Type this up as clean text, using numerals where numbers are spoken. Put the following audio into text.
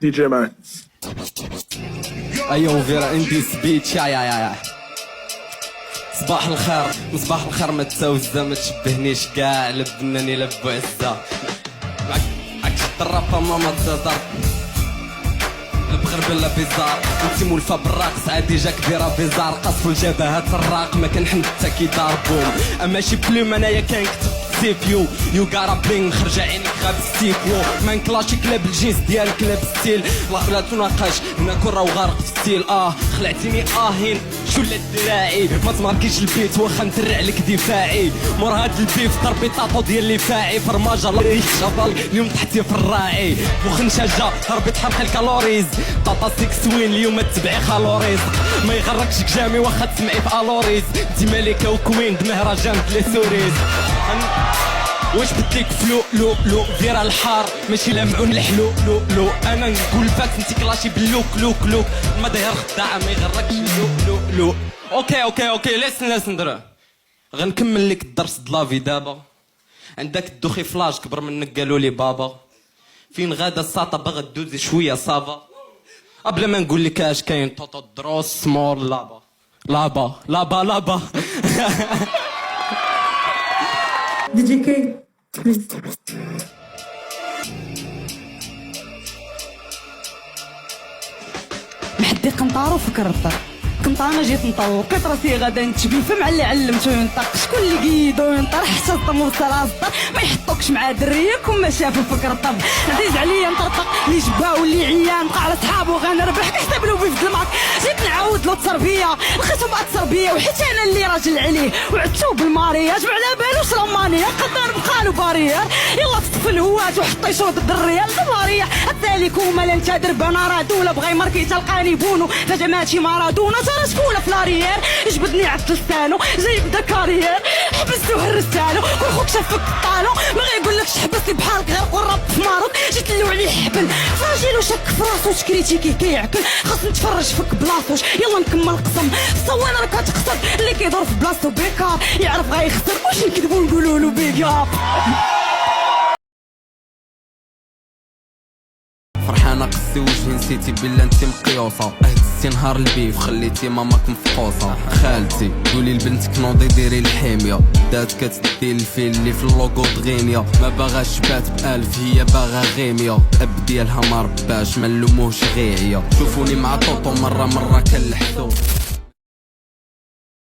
دي جي مان. ايوه فيرا اندي سبيتش يا صباح الخير صباح الخير، ما تساوزة ما تشبهنيش كاع، لا بناني لا بوعزة، معاك شد الرابة ماما تزادر، لا بغربل لا بيزار، انتي مولفة بالراقص عادي جا كبيرة بيزار، قصفو الجبهات الراق ما كنحن حتى كي ضاربوم، اما شي بلوم انايا كنكتب سيفيو يو غارا بلين خرج عينيك غاب ستيفيو مان كلاشي كلاب الجنس ديالك لاب ستيل لا تناقش هنا كون راهو غارق في ستيل خلعتيني هين شلت دراعي ما تماركيش البيت واخا نترع لك دفاعي مور هاد البيف ضربي طاطو ديال اللي فاعي فرماجه شغال اليوم تحتي في الراعي وخنشاجه ضربي تحرق الكالوريز طاطا سكسوين اليوم تبعي خالوريز ما يغركش كجامي واخا تسمعي في الوريز انتي ملكه وكوين دمهرجان بلي سوريز واش بديك فلو لو لو فيرا الحار ماشي لمعون الحلو لو لو انا نقول فاك انتي كلاشي بلوك لوك لوك ما داير خداعه ما يغركش لو لو لو اوكي لسن درا غنكمل لك الدرس د لافي دابا عندك الدوخي فلاش كبر منك قالوا لي بابا فين غادا الساطه باغا دوزي شويه صافا قبل ما نقول لك اش كاين طوطو دروس سمول لابا دي جي كي محدي قنطار وفكرت كنطانه جيت نطور كتراسي غادا نتشبي فمع اللي علمتو ينطق شكون اللي قيدو ينطر حتى الطموس راسطه ما يحطوكش مع دريك وما شافو فكر طب عزيز عليا نطرطق اللي جباو اللي عيان قاع على صحابو غنربح كيحسبلو بيه في الماك جيت نعاود له التربيه لقيتو بقى التربيه وحيت انا اللي راجل عليه وعدتو بالمارياج وعلى بالو شلمانيه قدر بقالو بارير يلا تطفي الهوات وحطي شوط الدريه الدماريه التاليكوما لا انت دربانه راه دوله بغا ماركي تلقاني بونو فجماتي مارادونا ترى شكون فلاريير يجبدني عطل لسانو جاي بدا كارير حبستو هرستالو كل خوك شافك طالو ما غيقولكش حبستي بحالك غير قرب في ماروك جيت نلو عليه حبل فاجيلو شك في راسو تكريتيكي كيعكل خاص نتفرج فيك بلاصوش يلا نكمل قسم الصوانه راه كتقصد اللي كيدور في بلاصتو بيكار يعرف غيخسر واش نكذبو نقولولو بيكار فرحانة قصي وجهي نسيتي بلا انتي مقيوصة اهدستي نهار البيف خليتي ماماك مفقوصة خالتي قولي لبنتك نوضي ديري الحمية بدات كتدي الفيل اللي في اللوغو دغينيا ما باغاش بات بألف هي باغا غيمية اب ديالها مرباش ما نلوموهش غيعيا شوفوني مع طوطو مرة كنلحسو